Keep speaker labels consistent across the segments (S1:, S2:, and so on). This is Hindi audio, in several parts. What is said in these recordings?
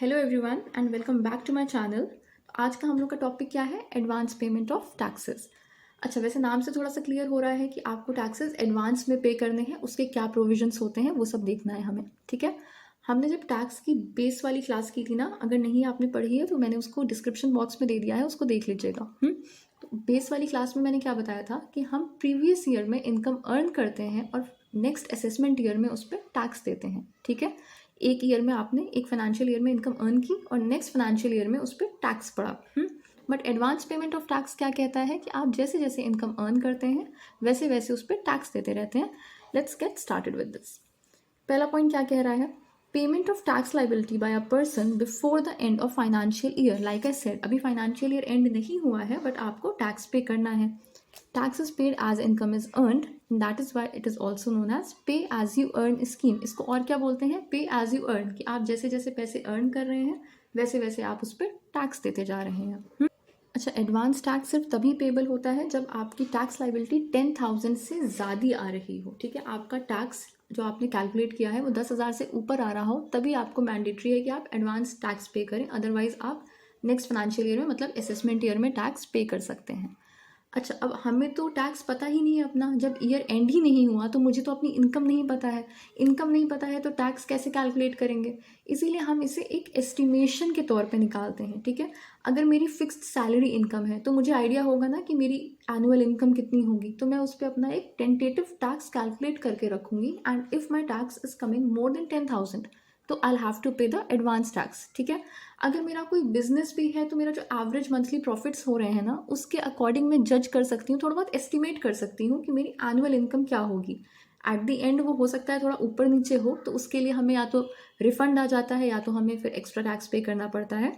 S1: Hello everyone and welcome back to my channel. आज का हम लोग का टॉपिक क्या है? Advance payment of taxes. अच्छा, वैसे नाम से थोड़ा सा क्लियर हो रहा है कि आपको टैक्सेस एडवांस में पे करने हैं, उसके क्या प्रोविजंस होते हैं वो सब देखना है हमें। ठीक है, हमने जब टैक्स की बेस वाली क्लास की थी ना, अगर नहीं आपने पढ़ी है तो मैंने उसको डिस्क्रिप्शन बॉक्स में दे दिया है, उसको देख लीजिएगा। तो बेस वाली क्लास में मैंने क्या बताया था कि हम प्रीवियस ईयर में इनकम अर्न करते हैं और नेक्स्ट असेसमेंट ईयर में उस पर टैक्स देते हैं। ठीक है, एक ईयर में आपने एक फाइनेंशियल ईयर में इनकम अर्न की और नेक्स्ट फाइनेंशियल ईयर में उस पर टैक्स पड़ा। But advance payment of tax क्या कहता है कि आप जैसे जैसे इनकम अर्न करते हैं वैसे वैसे उस पर टैक्स देते रहते हैं। Let's get started with this. पहला पॉइंट क्या कह रहा है? Payment of tax liability by a person before the end of financial year. Like I said, अभी फाइनेंशियल ईयर एंड नहीं हुआ है बट आपको टैक्स पे करना है। Tax is paid as income is earned, that is why it is also known as pay as you earn scheme. इसको और क्या बोलते हैं? पे एज यू अर्न, कि आप जैसे जैसे पैसे अर्न कर रहे हैं वैसे वैसे आप उस पर टैक्स देते जा रहे हैं। अच्छा, एडवांस टैक्स सिर्फ तभी पेबल होता है जब आपकी टैक्स लाइबिलिटी 10,000 से ज़्यादा आ रही हो। ठीक है, आपका टैक्स जो आपने कैलकुलेट किया है वो 10,000 से ऊपर आ रहा हो, तभी आपको मैंडेटरी है कि आप एडवांस टैक्स पे करें। अदरवाइज आप नेक्स्ट फाइनेंशियल ईयर में मतलब असेसमेंट ईयर में टैक्स पे कर सकते हैं। अच्छा, अब हमें तो टैक्स पता ही नहीं है अपना, जब ईयर एंड ही नहीं हुआ तो मुझे तो अपनी इनकम नहीं पता है। इनकम नहीं पता है तो टैक्स कैसे कैलकुलेट करेंगे? इसीलिए हम इसे एक एस्टिमेशन के तौर पे निकालते हैं। ठीक है, अगर मेरी फिक्स्ड सैलरी इनकम है तो मुझे आइडिया होगा ना कि मेरी एनुअल इनकम कितनी होगी, तो मैं उस पर अपना एक टेंटेटिव टैक्स कैलकुलेट करके रखूंगी। And if my tax is coming more than 10,000 तो आई हैव टू पे द एडवांस टैक्स। ठीक है, अगर मेरा कोई बिजनेस भी है तो मेरा जो एवरेज मंथली प्रॉफिट्स हो रहे हैं ना, उसके अकॉर्डिंग मैं जज कर सकती हूँ, थोड़ा बहुत एस्टिमेट कर सकती हूँ कि मेरी एनुअल इनकम क्या होगी। एट द एंड वो हो सकता है थोड़ा ऊपर नीचे हो, तो उसके लिए हमें या तो रिफंड आ जाता है या तो हमें फिर एक्स्ट्रा टैक्स पे करना पड़ता है।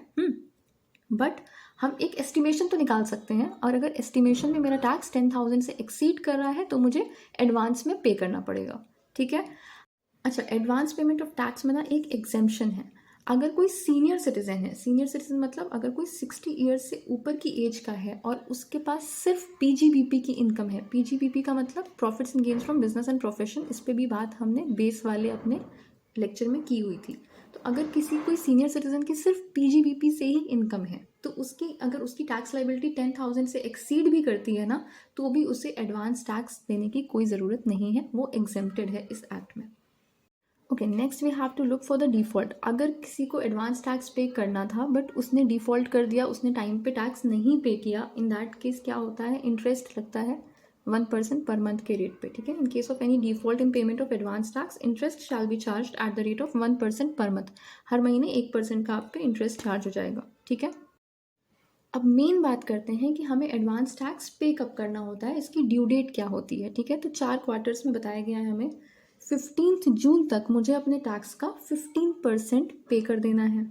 S1: बट हम एक एस्टिमेशन तो निकाल सकते हैं, और अगर एस्टिमेशन में मेरा टैक्स 10,000 से एक्सीड कर रहा है तो मुझे एडवांस में पे करना पड़ेगा। ठीक है, अच्छा, एडवांस पेमेंट ऑफ टैक्स में ना एक एग्जेम्पशन है। अगर कोई सीनियर सिटीजन है, सीनियर सिटीजन मतलब अगर कोई 60 ईयर्स से ऊपर की एज का है और उसके पास सिर्फ पीजीबीपी की इनकम है। पीजीबीपी का मतलब profits and gains from business and profession. इस पे भी बात हमने बेस वाले अपने लेक्चर में की हुई थी। तो अगर किसी कोई सीनियर सिटीजन की सिर्फ पीजीबीपी से ही इनकम है तो उसकी अगर उसकी टैक्स लाइबिलिटी 10,000 से एक्सीड भी करती है ना, तो भी उसे एडवांस टैक्स देने की कोई ज़रूरत नहीं है, वो एग्जेम्प्टेड है इस एक्ट में। Okay, next we have to look for the default. अगर किसी को एडवांस टैक्स पे करना था बट उसने डिफ़ॉल्ट कर दिया, उसने टाइम पे टैक्स नहीं पे किया, इन दैट केस क्या होता है? इंटरेस्ट लगता है 1% पर मंथ के रेट पे। ठीक है, in case of any default in payment of advance tax, interest shall be charge at the rate of 1% per month. हर महीने 1% का आप पे इंटरेस्ट चार्ज हो जाएगा। ठीक है, अब मेन बात करते हैं कि हमें एडवांस टैक्स पे कब करना होता है, इसकी ड्यू डेट क्या होती है। ठीक है, तो 4 क्वार्टर्स में बताया गया है हमें। 15 जून तक मुझे अपने टैक्स का 15% पे कर देना है।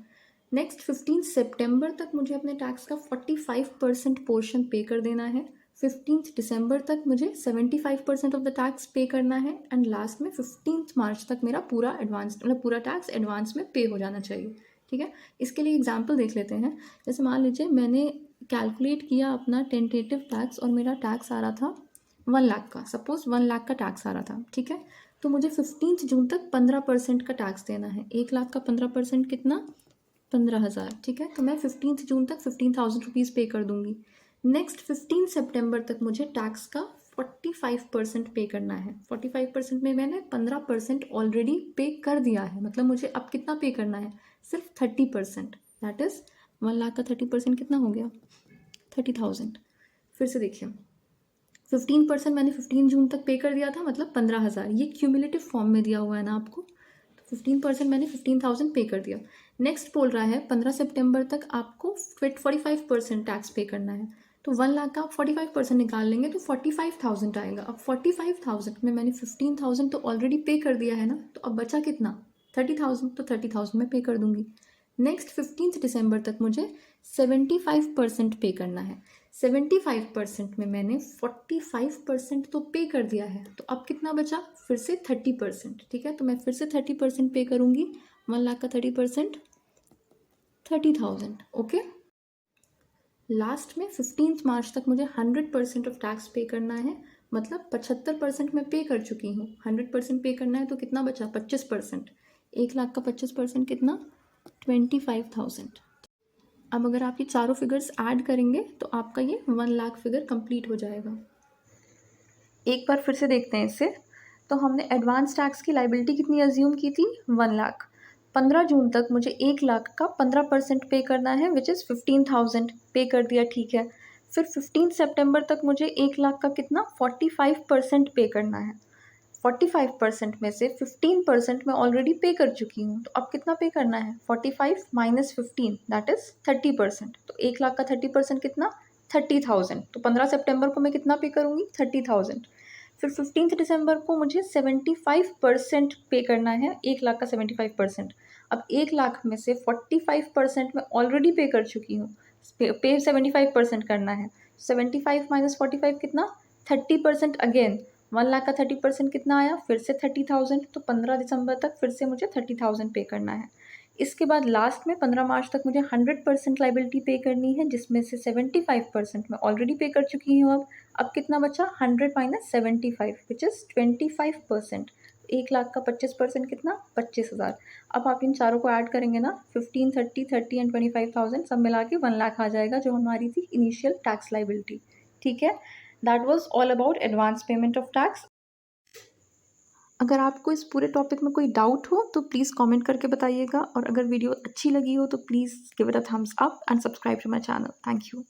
S1: नेक्स्ट 15 सितंबर तक मुझे अपने टैक्स का 45% पोर्शन पे कर देना है। 15 दिसंबर तक मुझे 75% ऑफ द टैक्स पे करना है। एंड लास्ट में 15 मार्च तक मेरा पूरा एडवांस मतलब पूरा टैक्स एडवांस में पे हो जाना चाहिए। ठीक है, इसके लिए एग्जाम्पल देख लेते हैं। जैसे मान लीजिए मैंने कैलकुलेट किया अपना टेंटेटिव टैक्स और मेरा टैक्स आ रहा था 1 लाख का। सपोज 1 लाख का टैक्स आ रहा था। ठीक है, तो मुझे 15 जून तक 15% का टैक्स देना है। 1 लाख का 15% कितना? 15,000। ठीक है, तो मैं 15 जून तक 15,000 रुपीज़ पे कर दूंगी। नेक्स्ट 15 सितंबर तक मुझे टैक्स का 45% पे करना है। 45% में मैंने 15% ऑलरेडी पे कर दिया है, मतलब मुझे अब कितना पे करना है? सिर्फ 30%। दैट इज़ 1 लाख का 30% कितना हो गया? 30,000। फिर से देखिए, 15% मैंने 15 जून तक पे कर दिया था, मतलब 15,000। ये क्यूमुलेटिव फॉर्म में दिया हुआ है ना आपको। तो 15% मैंने 15,000 पे कर दिया। नेक्स्ट बोल रहा है 15 सितंबर तक आपको 45% टैक्स पे करना है। तो 1 लाख का आप 45% निकाल लेंगे तो 45,000 आएगा। अब 45,000 में मैंने 15,000 तो ऑलरेडी पे कर दिया है ना, तो अब बचा कितना? 30,000। तो 30,000 में पे कर दूंगी। नेक्स्ट 15 दिसंबर तक मुझे 75% पे करना है। 75% में मैंने 45% तो पे कर दिया है, तो अब कितना बचा? फिर से 30%। ठीक है, तो मैं फिर से 30% पे करूँगी। 1 लाख का 30% 30,000। ओके, लास्ट में 15 मार्च तक मुझे 100% ऑफ टैक्स पे करना है, मतलब 75% मैं पे कर चुकी हूँ। 100% पे करना है तो कितना बचा? 25%। 1 लाख का 25% कितना? 25,000। अब अगर आप ये चारों फिगर्स ऐड करेंगे तो आपका ये 1 लाख फिगर कंप्लीट हो जाएगा। एक बार फिर से देखते हैं इसे। तो हमने एडवांस टैक्स की लाइबिलिटी कितनी अज्यूम की थी? 1 लाख। 15 जून तक मुझे 1 लाख का 15% पे करना है, विच इज़ 15,000 पे कर दिया, ठीक है। फिर 15 सितंबर तक मुझे 1 लाख का कितना 45% पे करना है। 45% में से 15% मैं ऑलरेडी पे कर चुकी हूँ, तो अब कितना पे करना है? 45 माइनस 15 दैट इज़ 30%। तो 1 लाख का 30% कितना? 30,000। तो 15 सितंबर को मैं कितना पे करूँगी? 30,000। फिर 15 दिसंबर को मुझे 75% पे करना है, 1 लाख का 75%। अब 1 लाख में से 45% मैं ऑलरेडी पे कर चुकी हूँ, पे 75% करना है। 75 माइनस 45 कितना? 30% अगेन। 1 लाख का 30% कितना आया? फिर से 30,000। तो 15 दिसंबर तक फिर से मुझे 30,000 पे करना है। इसके बाद लास्ट में 15 मार्च तक मुझे 100% लाइबिलिटी पे करनी है, जिसमें से 75% मैं ऑलरेडी पे कर चुकी हूँ। अब कितना बचा? 100 माइनस 75 विच इज़ 25%। 1 लाख का 25% कितना? 25,000। अब आप इन चारों को ऐड करेंगे ना, 15, 30 एंड 25,000 सब मिला के 1 लाख आ जाएगा, जो हमारी थी इनिशियल टैक्स लाइबिलिटी। ठीक है, that was all about advance payment of tax. अगर आपको इस पूरे टॉपिक में कोई डाउट हो तो प्लीज़ कमेंट करके बताइएगा, और अगर वीडियो अच्छी लगी हो तो please give it a thumbs up and subscribe to my channel. Thank you.